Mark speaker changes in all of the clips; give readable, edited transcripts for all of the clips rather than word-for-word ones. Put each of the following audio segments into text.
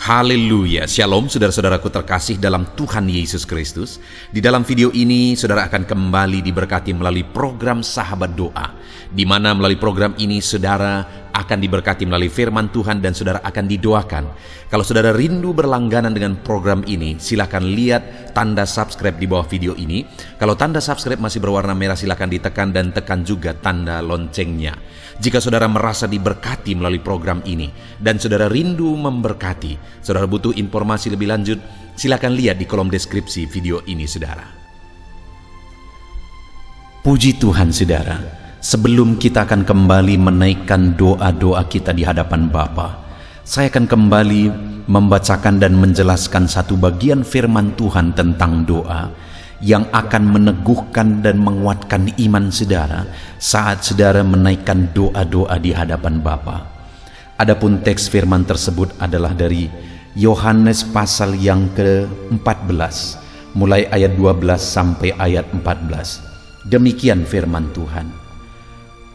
Speaker 1: Haleluya, Shalom saudara-saudaraku terkasih dalam Tuhan Yesus Kristus. Di dalam video ini saudara akan kembali diberkati melalui program Sahabat Doa, di mana melalui program ini saudara akan diberkati melalui firman Tuhan dan saudara akan didoakan. Kalau saudara rindu berlangganan dengan program ini, silakan lihat tanda subscribe di bawah video ini. Kalau tanda subscribe masih berwarna merah, silakan ditekan dan tekan juga tanda loncengnya. Jika saudara merasa diberkati melalui program ini dan saudara rindu memberkati, saudara butuh informasi lebih lanjut, silakan lihat di kolom deskripsi video ini saudara. Puji Tuhan saudara, sebelum kita akan kembali menaikkan doa-doa kita di hadapan Bapa, saya akan kembali membacakan dan menjelaskan satu bagian firman Tuhan tentang doa yang akan meneguhkan dan menguatkan iman saudara saat saudara menaikkan doa-doa di hadapan Bapa. Adapun teks firman tersebut adalah dari Yohanes pasal yang ke-14, mulai ayat 12 sampai ayat 14. Demikian firman Tuhan.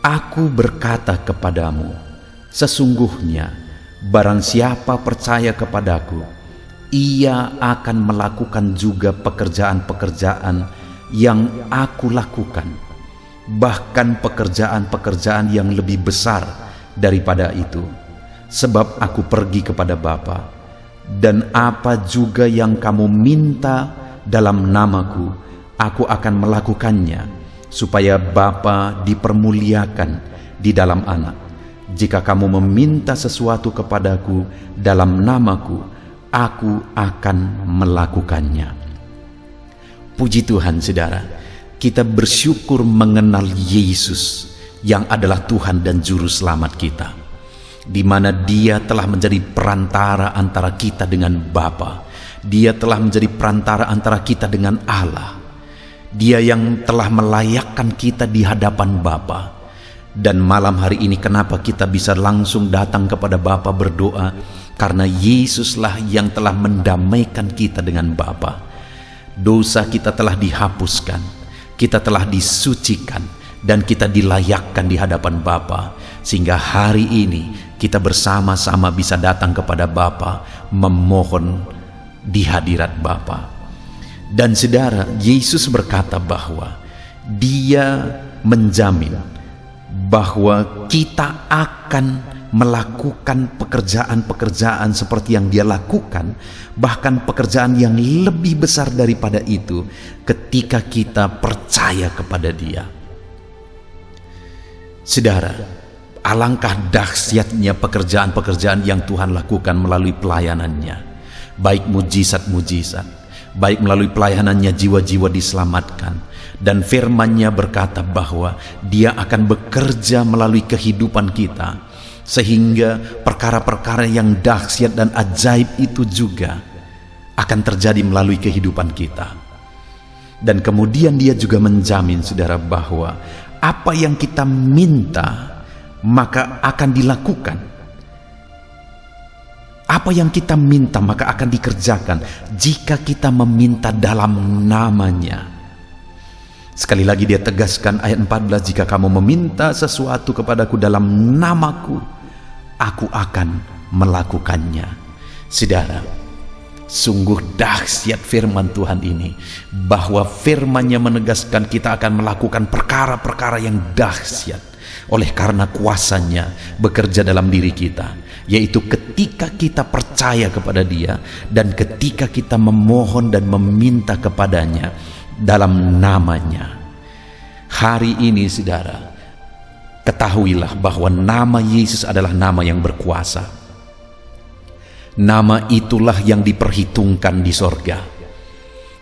Speaker 1: Aku berkata kepadamu, sesungguhnya barang siapa percaya kepadaku, ia akan melakukan juga pekerjaan-pekerjaan yang aku lakukan, bahkan pekerjaan-pekerjaan yang lebih besar daripada itu, sebab aku pergi kepada Bapa. Dan apa juga yang kamu minta dalam namaku, aku akan melakukannya, supaya Bapa dipermuliakan di dalam Anak. Jika kamu meminta sesuatu kepadaku dalam namaku, aku akan melakukannya. Puji Tuhan saudara, kita bersyukur mengenal Yesus yang adalah Tuhan dan Juru Selamat kita, di mana Dia telah menjadi perantara antara kita dengan Bapa. Dia telah menjadi perantara antara kita dengan Allah. Dia yang telah melayakkan kita di hadapan Bapa. Dan malam hari ini kenapa kita bisa langsung datang kepada Bapa berdoa? Karena Yesuslah yang telah mendamaikan kita dengan Bapa. Dosa kita telah dihapuskan, kita telah disucikan, dan kita dilayakkan di hadapan Bapa, sehingga hari ini kita bersama-sama bisa datang kepada Bapa memohon di hadirat Bapa. Dan saudara, Yesus berkata bahwa Dia menjamin bahwa kita akan melakukan pekerjaan-pekerjaan seperti yang Dia lakukan, bahkan pekerjaan yang lebih besar daripada itu ketika kita percaya kepada Dia. Saudara, alangkah dahsyatnya pekerjaan-pekerjaan yang Tuhan lakukan melalui pelayanannya, baik mujizat-mujizat, baik melalui pelayanannya jiwa-jiwa diselamatkan, dan firman-Nya berkata bahwa Dia akan bekerja melalui kehidupan kita, sehingga perkara-perkara yang dahsyat dan ajaib itu juga akan terjadi melalui kehidupan kita. Dan kemudian Dia juga menjamin saudara bahwa apa yang kita minta maka akan dilakukan. Apa yang kita minta maka akan dikerjakan jika kita meminta dalam nama-Nya. Sekali lagi Dia tegaskan ayat 14, jika kamu meminta sesuatu kepadaku dalam namaku, aku akan melakukannya. Saudara, sungguh dahsyat firman Tuhan ini, bahwa firman-Nya menegaskan kita akan melakukan perkara-perkara yang dahsyat oleh karena kuasa-Nya bekerja dalam diri kita, yaitu ketika kita percaya kepada Dia dan ketika kita memohon dan meminta kepadanya dalam nama-Nya. Hari ini saudara, ketahuilah bahwa nama Yesus adalah nama yang berkuasa. Nama itulah yang diperhitungkan di sorga.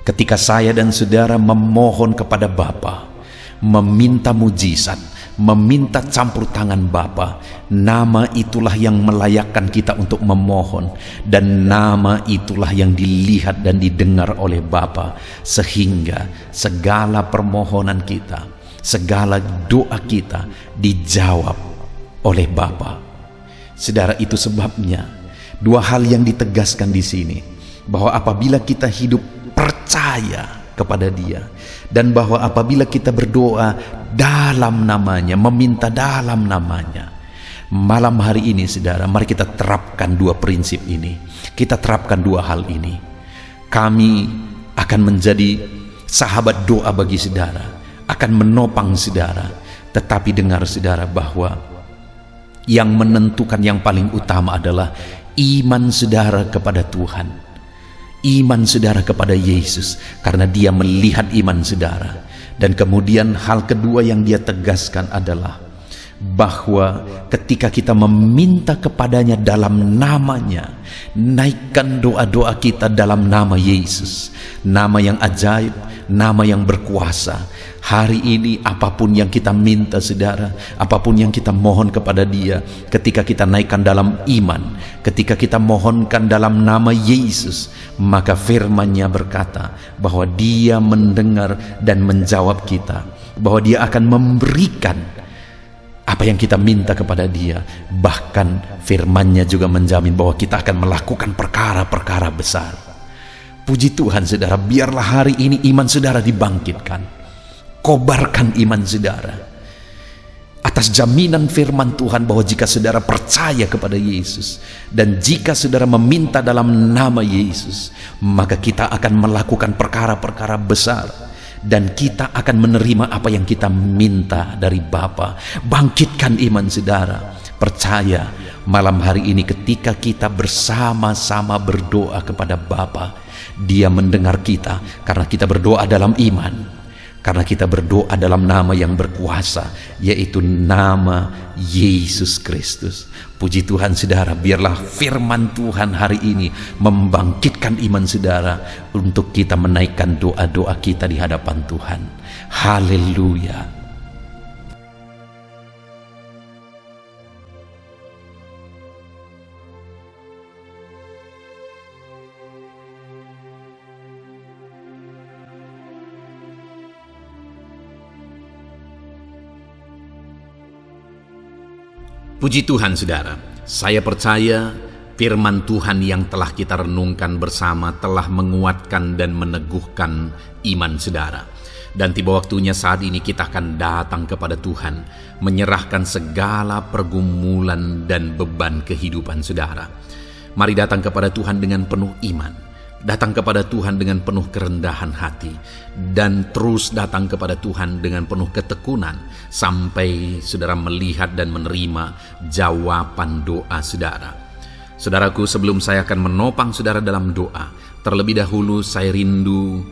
Speaker 1: Ketika saya dan saudara memohon kepada Bapa, meminta mujizat, meminta campur tangan Bapa, nama itulah yang melayakkan kita untuk memohon, dan nama itulah yang dilihat dan didengar oleh Bapa, sehingga segala permohonan kita, segala doa kita dijawab oleh Bapa. Saudara, itu sebabnya dua hal yang ditegaskan di sini, bahwa apabila kita hidup percaya kepada Dia, dan bahwa apabila kita berdoa dalam nama-Nya, meminta dalam nama-Nya, Malam hari ini saudara, mari kita terapkan dua prinsip ini. Kita terapkan dua hal ini. Kami akan menjadi sahabat doa bagi saudara, akan menopang saudara. Tetapi dengar saudara bahwa yang menentukan yang paling utama adalah iman saudara kepada Tuhan, iman saudara kepada Yesus, karena Dia melihat iman saudara. Dan kemudian hal kedua yang Dia tegaskan adalah bahwa ketika kita meminta kepadanya dalam namanya, naikkan doa-doa kita dalam nama Yesus, nama yang ajaib, nama yang berkuasa. Hari ini apapun yang kita minta saudara, apapun yang kita mohon kepada Dia, ketika kita naikkan dalam iman, ketika kita mohonkan dalam nama Yesus, maka firman-Nya berkata bahwa Dia mendengar dan menjawab kita, bahwa Dia akan memberikan apa yang kita minta kepada Dia. Bahkan firman-Nya juga menjamin bahwa kita akan melakukan perkara-perkara besar. Puji Tuhan saudara, biarlah hari ini iman saudara dibangkitkan. Kobarkan iman saudara atas jaminan firman Tuhan bahwa jika saudara percaya kepada Yesus dan jika saudara meminta dalam nama Yesus, maka kita akan melakukan perkara-perkara besar dan kita akan menerima apa yang kita minta dari Bapa. Bangkitkan iman saudara. Percaya malam hari ini ketika kita bersama-sama berdoa kepada Bapa, Dia mendengar kita karena kita berdoa dalam iman. Karena kita berdoa dalam nama yang berkuasa, yaitu nama Yesus Kristus. Puji Tuhan saudara, biarlah firman Tuhan hari ini membangkitkan iman saudara untuk kita menaikkan doa-doa kita di hadapan Tuhan. Haleluya. Puji Tuhan saudara, saya percaya firman Tuhan yang telah kita renungkan bersama telah menguatkan dan meneguhkan iman saudara. Dan tiba waktunya saat ini kita akan datang kepada Tuhan, menyerahkan segala pergumulan dan beban kehidupan saudara. Mari datang kepada Tuhan dengan penuh iman. Datang kepada Tuhan dengan penuh kerendahan hati, dan terus datang kepada Tuhan dengan penuh ketekunan sampai saudara melihat dan menerima jawaban doa saudara. Saudaraku, sebelum saya akan menopang saudara dalam doa, terlebih dahulu saya rindu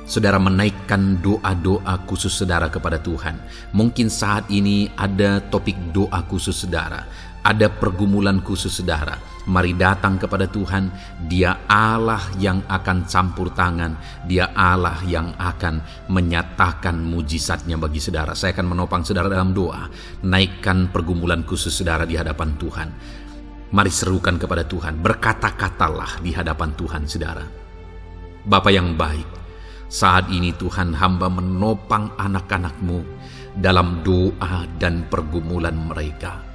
Speaker 1: saudara menaikkan doa-doa khusus saudara kepada Tuhan. Mungkin saat ini ada topik doa khusus saudara, ada pergumulan khusus saudara. Mari datang kepada Tuhan. Dia Allah yang akan campur tangan, Dia Allah yang akan menyatakan mujizatnya bagi saudara. Saya akan menopang saudara dalam doa. Naikkan pergumulan khusus saudara di hadapan Tuhan. Mari serukan kepada Tuhan, berkata-katalah di hadapan Tuhan saudara. Bapa yang baik, saat ini Tuhan, hamba menopang anak-anak-Mu dalam doa dan pergumulan mereka.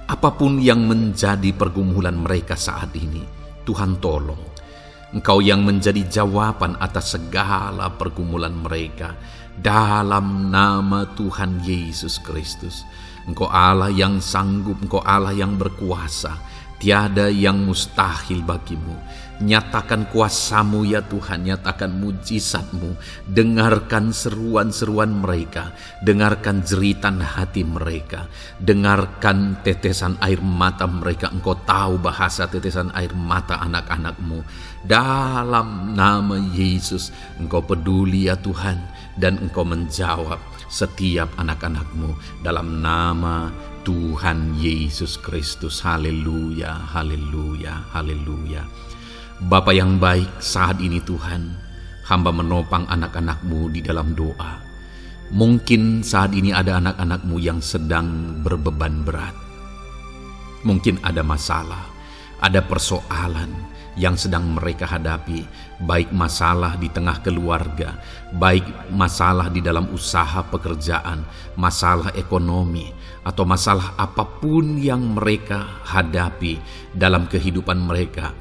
Speaker 1: Apapun yang menjadi pergumulan mereka saat ini, Tuhan tolong. Engkau yang menjadi jawaban atas segala pergumulan mereka. Dalam nama Tuhan Yesus Kristus. Engkau Allah yang sanggup, Engkau Allah yang berkuasa. Tiada yang mustahil bagimu. Nyatakan kuasa-Mu ya Tuhan, nyatakan mujizat-Mu. Dengarkan seruan-seruan mereka, dengarkan jeritan hati mereka, dengarkan tetesan air mata mereka. Engkau tahu bahasa tetesan air mata anak-anak-Mu. Dalam nama Yesus, Engkau peduli ya Tuhan, dan Engkau menjawab setiap anak-anak-Mu dalam nama Tuhan Yesus Kristus. Haleluya, haleluya, haleluya. Bapa yang baik, saat ini Tuhan, hamba menopang anak-anak-Mu di dalam doa. Mungkin saat ini ada anak-anak-Mu yang sedang berbeban berat. Mungkin ada masalah, ada persoalan yang sedang mereka hadapi, baik masalah di tengah keluarga, baik masalah di dalam usaha pekerjaan, masalah ekonomi, atau masalah apapun yang mereka hadapi dalam kehidupan mereka.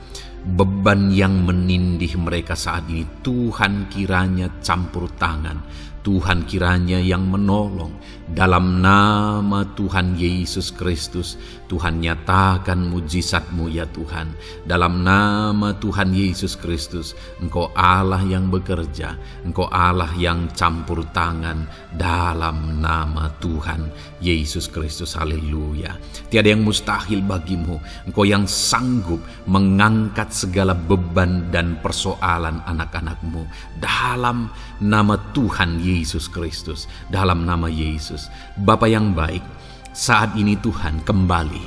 Speaker 1: beban yang menindih mereka saat ini. Tuhan kiranya campur tangan, Tuhan kiranya yang menolong. Dalam nama Tuhan Yesus Kristus, Tuhan nyatakan mujizat-Mu ya Tuhan. Dalam nama Tuhan Yesus Kristus, Engkau Allah yang bekerja, Engkau Allah yang campur tangan. Dalam nama Tuhan Yesus Kristus, haleluya. Tiada yang mustahil bagimu. Engkau yang sanggup mengangkat segala beban dan persoalan anak-anak-Mu. Dalam nama Tuhan Yesus Kristus, dalam nama Yesus. Bapa yang baik, saat ini Tuhan kembali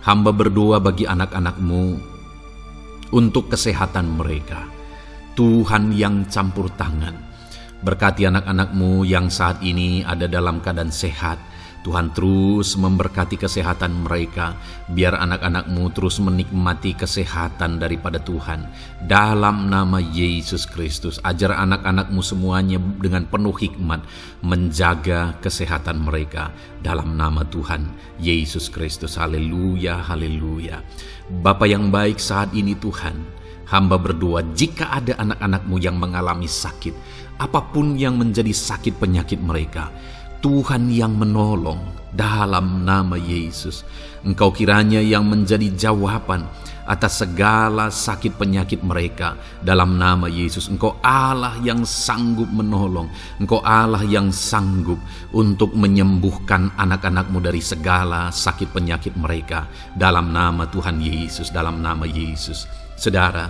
Speaker 1: hamba berdoa bagi anak-anak-Mu untuk kesehatan mereka. Tuhan yang campur tangan, berkati anak-anak-Mu yang saat ini ada dalam keadaan sehat. Tuhan terus memberkati kesehatan mereka, biar anak-anak-Mu terus menikmati kesehatan daripada Tuhan. Dalam nama Yesus Kristus, ajar anak-anak-Mu semuanya dengan penuh hikmat menjaga kesehatan mereka. Dalam nama Tuhan Yesus Kristus, haleluya, haleluya. Bapa yang baik, saat ini Tuhan, hamba berdoa jika ada anak-anak-Mu yang mengalami sakit, apapun yang menjadi sakit penyakit mereka, Tuhan yang menolong. Dalam nama Yesus, Engkau kiranya yang menjadi jawaban atas segala sakit penyakit mereka. Dalam nama Yesus, Engkau Allah yang sanggup menolong, Engkau Allah yang sanggup untuk menyembuhkan anak-anak-Mu dari segala sakit penyakit mereka. Dalam nama Tuhan Yesus, dalam nama Yesus. Saudara,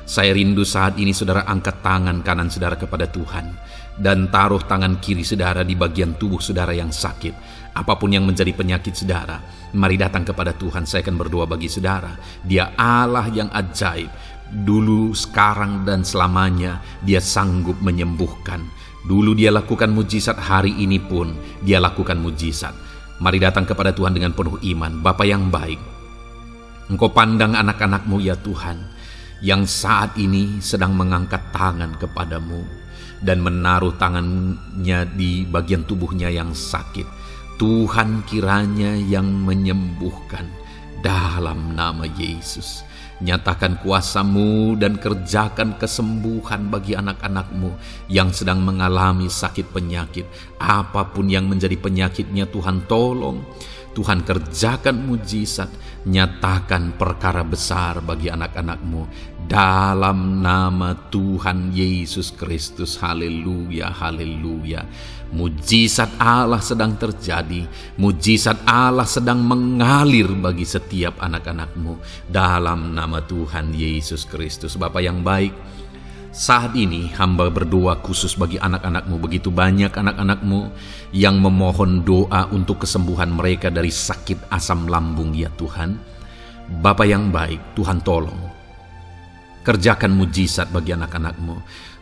Speaker 1: saya rindu saat ini saudara angkat tangan kanan saudara kepada Tuhan dan taruh tangan kiri saudara di bagian tubuh saudara yang sakit. Apapun yang menjadi penyakit saudara, mari datang kepada Tuhan. Saya akan berdoa bagi saudara. Dia Allah yang ajaib. Dulu, sekarang, dan selamanya Dia sanggup menyembuhkan. Dulu Dia lakukan mujizat, hari ini pun Dia lakukan mujizat. Mari datang kepada Tuhan dengan penuh iman. Bapa yang baik, Engkau pandang anak-anak-Mu ya Tuhan, yang saat ini sedang mengangkat tangan kepadamu dan menaruh tangannya di bagian tubuhnya yang sakit. Tuhan kiranya yang menyembuhkan. Dalam nama Yesus, nyatakan kuasa-Mu dan kerjakan kesembuhan bagi anak-anak-Mu yang sedang mengalami sakit penyakit. Apapun yang menjadi penyakitnya, Tuhan tolong. Tuhan kerjakan mujizat, nyatakan perkara besar bagi anak-anak-Mu. Dalam nama Tuhan Yesus Kristus, haleluya, haleluya. Mujizat Allah sedang terjadi, mujizat Allah sedang mengalir bagi setiap anak-anak-Mu. Dalam nama Tuhan Yesus Kristus. Bapa yang baik, saat ini hamba berdoa khusus bagi anak-anak-Mu. Begitu banyak anak-anak-Mu yang memohon doa untuk kesembuhan mereka dari sakit asam lambung ya Tuhan. Bapa yang baik, Tuhan tolong. Kerjakan mujizat bagi anak-anak-Mu.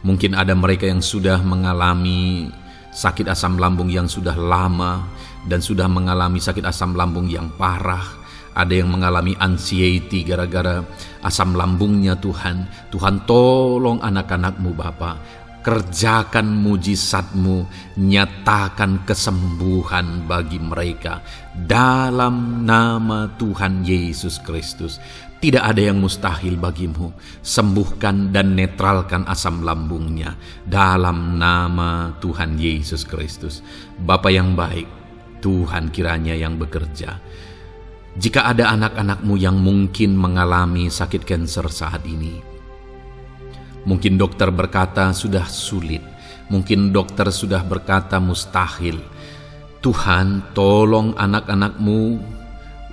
Speaker 1: Mungkin ada mereka yang sudah mengalami sakit asam lambung yang sudah lama dan sudah mengalami sakit asam lambung yang parah. Ada yang mengalami anxiety gara-gara asam lambungnya Tuhan. Tuhan tolong anak-anak-Mu Bapa. Kerjakan mujizat-Mu, nyatakan kesembuhan bagi mereka. Dalam nama Tuhan Yesus Kristus. Tidak ada yang mustahil bagimu. Sembuhkan dan netralkan asam lambungnya. Dalam nama Tuhan Yesus Kristus. Bapa yang baik, Tuhan kiranya yang bekerja. Jika ada anak-anak-Mu yang mungkin mengalami sakit kanker saat ini, mungkin dokter berkata sudah sulit, mungkin dokter sudah berkata mustahil. Tuhan tolong anak-anak-Mu,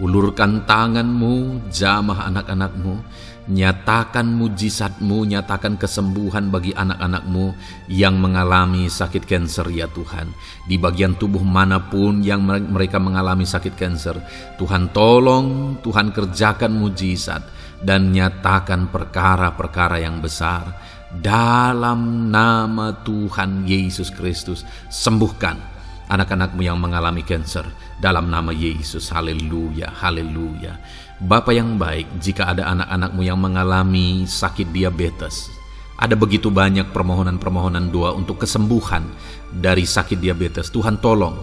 Speaker 1: ulurkan tangan-Mu, jamah anak-anak-Mu, nyatakan mujizat-Mu, nyatakan kesembuhan bagi anak-anak-Mu yang mengalami sakit kanker ya Tuhan. Di bagian tubuh manapun yang mereka mengalami sakit kanker, Tuhan tolong, Tuhan kerjakan mujizat dan nyatakan perkara-perkara yang besar. Dalam nama Tuhan Yesus Kristus, sembuhkan anak-anak-Mu yang mengalami kanker. Dalam nama Yesus, haleluya, haleluya. Bapa yang baik, jika ada anak-anak-Mu yang mengalami sakit diabetes, ada begitu banyak permohonan-permohonan doa untuk kesembuhan dari sakit diabetes. Tuhan tolong,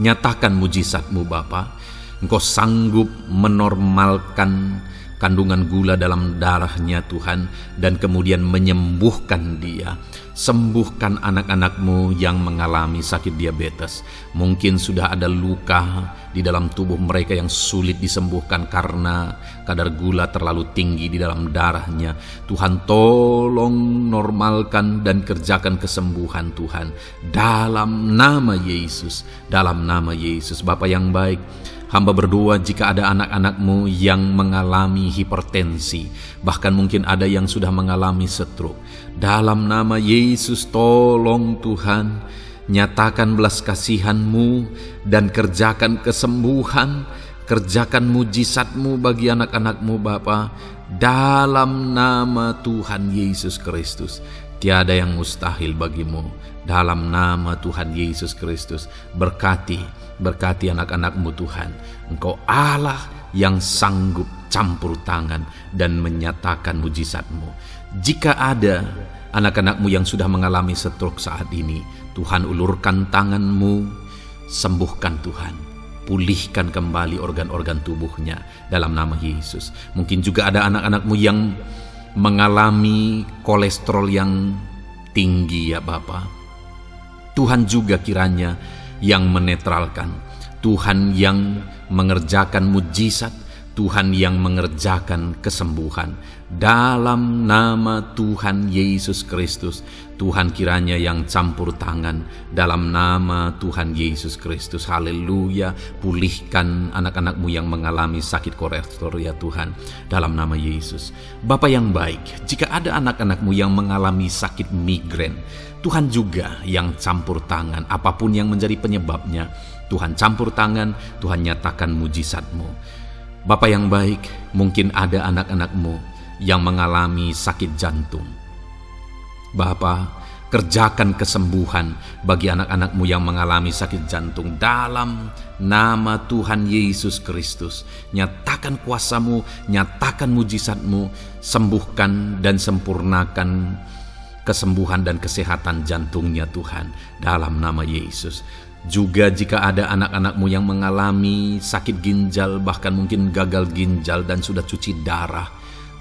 Speaker 1: nyatakan mujizat-Mu Bapa. Engkau sanggup menormalkan kandungan gula dalam darahnya Tuhan, dan kemudian menyembuhkan dia. Sembuhkan anak-anak-Mu yang mengalami sakit diabetes. Mungkin sudah ada luka di dalam tubuh mereka yang sulit disembuhkan karena kadar gula terlalu tinggi di dalam darahnya. Tuhan, tolong normalkan dan kerjakan kesembuhan Tuhan. Dalam nama Yesus, dalam nama Yesus. Bapa yang baik, hamba berdoa jika ada anak-anak-Mu yang mengalami hipertensi, bahkan mungkin ada yang sudah mengalami stroke. Dalam nama Yesus, tolong Tuhan, nyatakan belas kasihan-Mu dan kerjakan kesembuhan, kerjakan mujizat-Mu bagi anak-anak-Mu Bapa. Dalam nama Tuhan Yesus Kristus, tiada yang mustahil bagi-Mu. Dalam nama Tuhan Yesus Kristus, berkati anak-anak-Mu Tuhan. Engkau Allah yang sanggup campur tangan dan menyatakan mujizat-Mu. Jika ada anak-anak-Mu yang sudah mengalami stroke saat ini, Tuhan, ulurkan tangan-Mu, sembuhkan Tuhan. Pulihkan kembali organ-organ tubuhnya dalam nama Yesus. Mungkin juga ada anak-anak-Mu yang mengalami kolesterol yang tinggi ya Bapa. Tuhan juga kiranya yang menetralkan, Tuhan yang mengerjakan mujizat, Tuhan yang mengerjakan kesembuhan. Dalam nama Tuhan Yesus Kristus, Tuhan kiranya yang campur tangan. Dalam nama Tuhan Yesus Kristus, haleluya. Pulihkan anak-anak-Mu yang mengalami sakit kolesterol ya Tuhan, dalam nama Yesus. Bapa yang baik, jika ada anak-anak-Mu yang mengalami sakit migrain, Tuhan juga yang campur tangan. Apapun yang menjadi penyebabnya, Tuhan campur tangan, Tuhan nyatakan mujizat-Mu. Bapa yang baik, mungkin ada anak-anak-Mu yang mengalami sakit jantung. Bapa, kerjakan kesembuhan bagi anak-anak-Mu yang mengalami sakit jantung. Dalam nama Tuhan Yesus Kristus, nyatakan kuasa-Mu, nyatakan mujizat-Mu, sembuhkan dan sempurnakan kesembuhan dan kesehatan jantungnya Tuhan, dalam nama Yesus. Juga jika ada anak-anak-Mu yang mengalami sakit ginjal, bahkan mungkin gagal ginjal dan sudah cuci darah,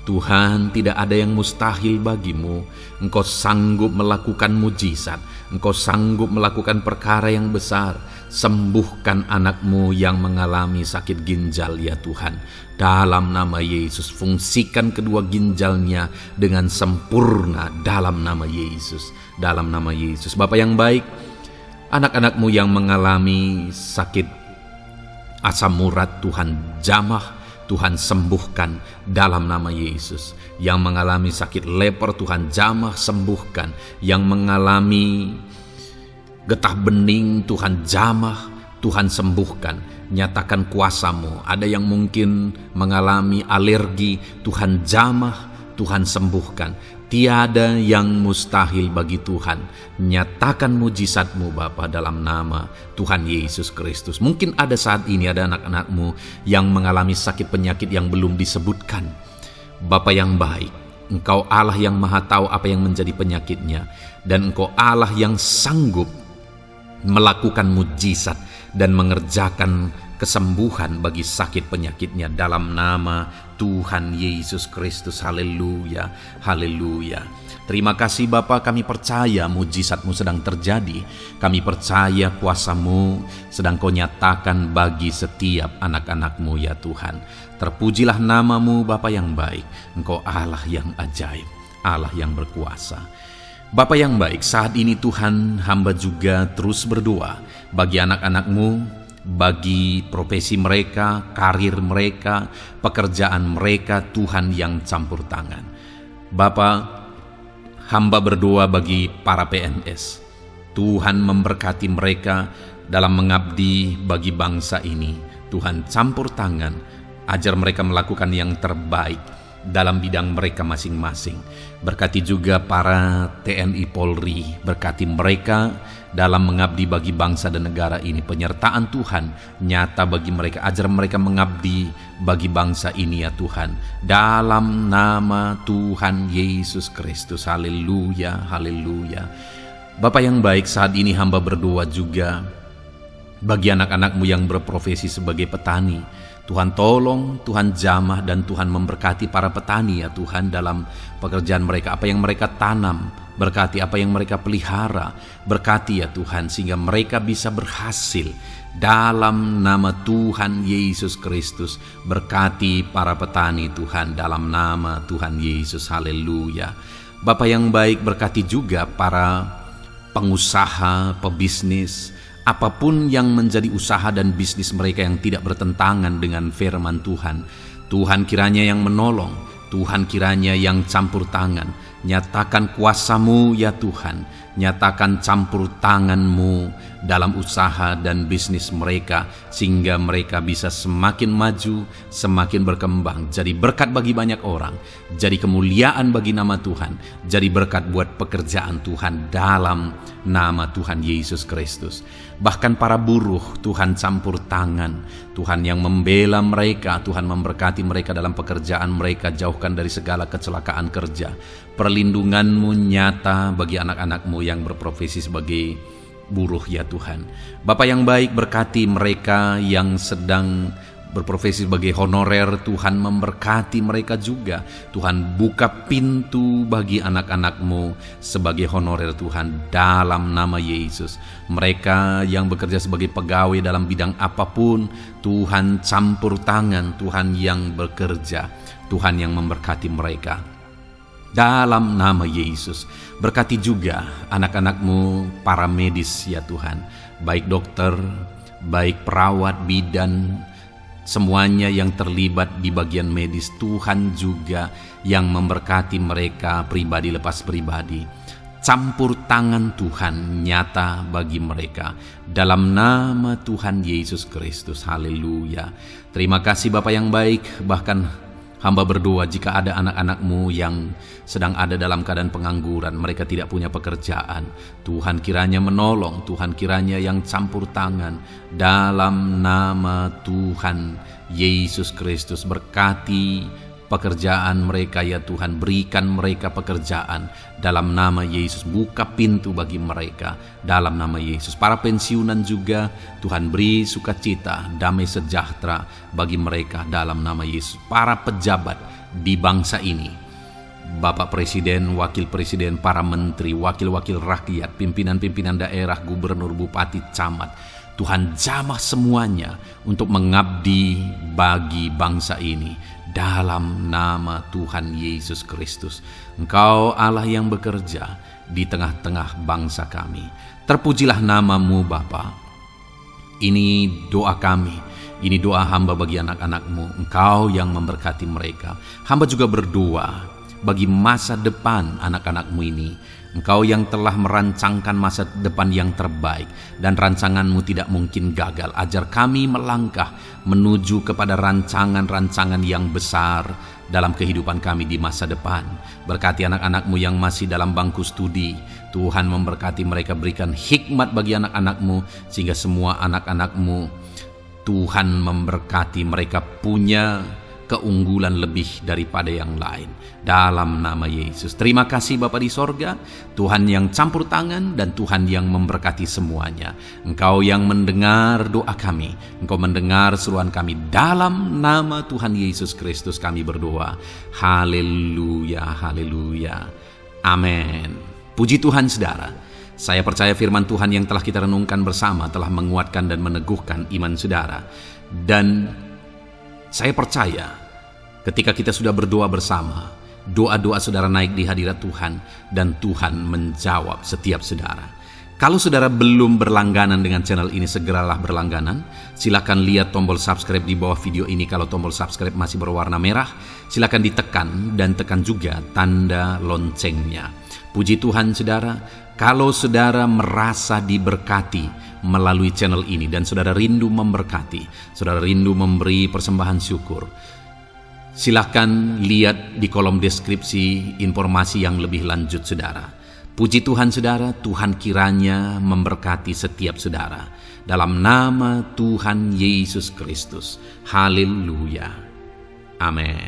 Speaker 1: Tuhan, tidak ada yang mustahil bagi-Mu. Engkau sanggup melakukan mujizat, Engkau sanggup melakukan perkara yang besar. Sembuhkan anak-Mu yang mengalami sakit ginjal ya Tuhan, dalam nama Yesus. Fungsikan kedua ginjalnya dengan sempurna dalam nama Yesus, dalam nama Yesus. Bapa yang baik, anak-anak-Mu yang mengalami sakit asam urat, Tuhan jamah, Tuhan sembuhkan dalam nama Yesus. Yang mengalami sakit leper, Tuhan jamah, sembuhkan. Yang mengalami getah bening, Tuhan jamah, Tuhan sembuhkan. Nyatakan kuasa-Mu. Ada yang mungkin mengalami alergi, Tuhan jamah, Tuhan sembuhkan. Tiada yang mustahil bagi Tuhan. Nyatakan mujizat-Mu Bapa, dalam nama Tuhan Yesus Kristus. Mungkin ada saat ini ada anak-anak-Mu yang mengalami sakit penyakit yang belum disebutkan. Bapa yang baik, Engkau Allah yang maha tahu apa yang menjadi penyakitnya, dan Engkau Allah yang sanggup melakukan mujizat dan mengerjakan kesembuhan bagi sakit penyakitnya dalam nama Tuhan Yesus Kristus. Haleluya, haleluya. Terima kasih Bapa, kami percaya mujizat-Mu sedang terjadi. Kami percaya kuasa-Mu sedang Kau nyatakan bagi setiap anak-anak-Mu ya Tuhan. Terpujilah nama-Mu Bapa yang baik. Engkau Allah yang ajaib, Allah yang berkuasa. Bapa yang baik, saat ini Tuhan, hamba juga terus berdoa bagi anak-anak-Mu, bagi profesi mereka, karir mereka, pekerjaan mereka, Tuhan yang campur tangan. Bapa, hamba berdoa bagi para PNS. Tuhan memberkati mereka dalam mengabdi bagi bangsa ini. Tuhan campur tangan, ajar mereka melakukan yang terbaik dalam bidang mereka masing-masing. Berkati juga para TNI Polri, berkati mereka dalam mengabdi bagi bangsa dan negara ini. Penyertaan Tuhan nyata bagi mereka, ajar mereka mengabdi bagi bangsa ini ya Tuhan, dalam nama Tuhan Yesus Kristus. Haleluya, haleluya. Bapa yang baik, saat ini hamba berdoa juga bagi anak-anak-Mu yang berprofesi sebagai petani. Tuhan tolong, Tuhan jamah, dan Tuhan memberkati para petani ya Tuhan dalam pekerjaan mereka. Apa yang mereka tanam, berkati apa yang mereka pelihara, berkati ya Tuhan, sehingga mereka bisa berhasil dalam nama Tuhan Yesus Kristus. Berkati para petani Tuhan dalam nama Tuhan Yesus. Haleluya. Bapa yang baik, berkati juga para pengusaha, pebisnis, apapun yang menjadi usaha dan bisnis mereka yang tidak bertentangan dengan firman Tuhan. Tuhan kiranya yang menolong, Tuhan kiranya yang campur tangan. Nyatakan kuasa-Mu ya Tuhan, nyatakan campur tangan-Mu dalam usaha dan bisnis mereka, sehingga mereka bisa semakin maju, semakin berkembang, jadi berkat bagi banyak orang, jadi kemuliaan bagi nama Tuhan, jadi berkat buat pekerjaan Tuhan dalam nama Tuhan Yesus Kristus. Bahkan para buruh, Tuhan campur tangan, Tuhan yang membela mereka, Tuhan memberkati mereka dalam pekerjaan mereka, jauhkan dari segala kecelakaan kerja. Perlindungan-Mu nyata bagi anak-anak-Mu yang berprofesi sebagai buruh ya Tuhan. Bapa yang baik, berkati mereka yang sedang berprofesi sebagai honorer, Tuhan memberkati mereka juga. Tuhan buka pintu bagi anak-anak-Mu sebagai honorer Tuhan dalam nama Yesus. Mereka yang bekerja sebagai pegawai dalam bidang apapun, Tuhan campur tangan, Tuhan yang bekerja, Tuhan yang memberkati mereka dalam nama Yesus. Berkati juga anak-anak-Mu para medis ya Tuhan, baik dokter, baik perawat, bidan, semuanya yang terlibat di bagian medis. Tuhan juga yang memberkati mereka pribadi lepas pribadi. Campur tangan Tuhan nyata bagi mereka dalam nama Tuhan Yesus Kristus. Haleluya. Terima kasih Bapa yang baik. Bahkan hamba berdoa jika ada anak-anak-Mu yang sedang ada dalam keadaan pengangguran, mereka tidak punya pekerjaan, Tuhan kiranya menolong, Tuhan kiranya yang campur tangan dalam nama Tuhan Yesus Kristus. Berkati pekerjaan mereka ya Tuhan, berikan mereka pekerjaan dalam nama Yesus. Buka pintu bagi mereka dalam nama Yesus. Para pensiunan juga Tuhan beri sukacita, damai sejahtera bagi mereka dalam nama Yesus. Para pejabat di bangsa ini, Bapak Presiden, Wakil Presiden, para menteri, wakil-wakil rakyat, pimpinan-pimpinan daerah, gubernur, bupati, camat, Tuhan jamah semuanya untuk mengabdi bagi bangsa ini dalam nama Tuhan Yesus Kristus. Engkau Allah yang bekerja di tengah-tengah bangsa kami. Terpujilah nama-Mu Bapa. Ini doa kami, ini doa hamba bagi anak-anak-Mu. Engkau yang memberkati mereka. Hamba juga berdoa bagi masa depan anak-anak-Mu ini. Engkau yang telah merancangkan masa depan yang terbaik, dan rancangan-Mu tidak mungkin gagal. Ajar kami melangkah menuju kepada rancangan-rancangan yang besar dalam kehidupan kami di masa depan. Berkati anak-anak-Mu yang masih dalam bangku studi. Tuhan memberkati mereka, berikan hikmat bagi anak-anak-Mu, sehingga semua anak-anak-Mu, Tuhan memberkati mereka punya keunggulan lebih daripada yang lain dalam nama Yesus. Terima kasih Bapa di sorga, Tuhan yang campur tangan dan Tuhan yang memberkati semuanya. Engkau yang mendengar doa kami, Engkau mendengar seruan kami, dalam nama Tuhan Yesus Kristus kami berdoa. Haleluya, haleluya, amin. Puji Tuhan saudara. Saya percaya firman Tuhan yang telah kita renungkan bersama telah menguatkan dan meneguhkan iman saudara. Dan saya percaya ketika kita sudah berdoa bersama, doa-doa saudara naik di hadirat Tuhan, dan Tuhan menjawab setiap saudara. Kalau saudara belum berlangganan dengan channel ini, segeralah berlangganan. Silakan lihat tombol subscribe di bawah video ini. Kalau tombol subscribe masih berwarna merah, silakan ditekan dan tekan juga tanda loncengnya. Puji Tuhan saudara, kalau saudara merasa diberkati melalui channel ini dan saudara rindu memberkati, saudara rindu memberi persembahan syukur, silakan lihat di kolom deskripsi informasi yang lebih lanjut saudara. Puji Tuhan saudara, Tuhan kiranya memberkati setiap saudara dalam nama Tuhan Yesus Kristus. Haleluya, amin.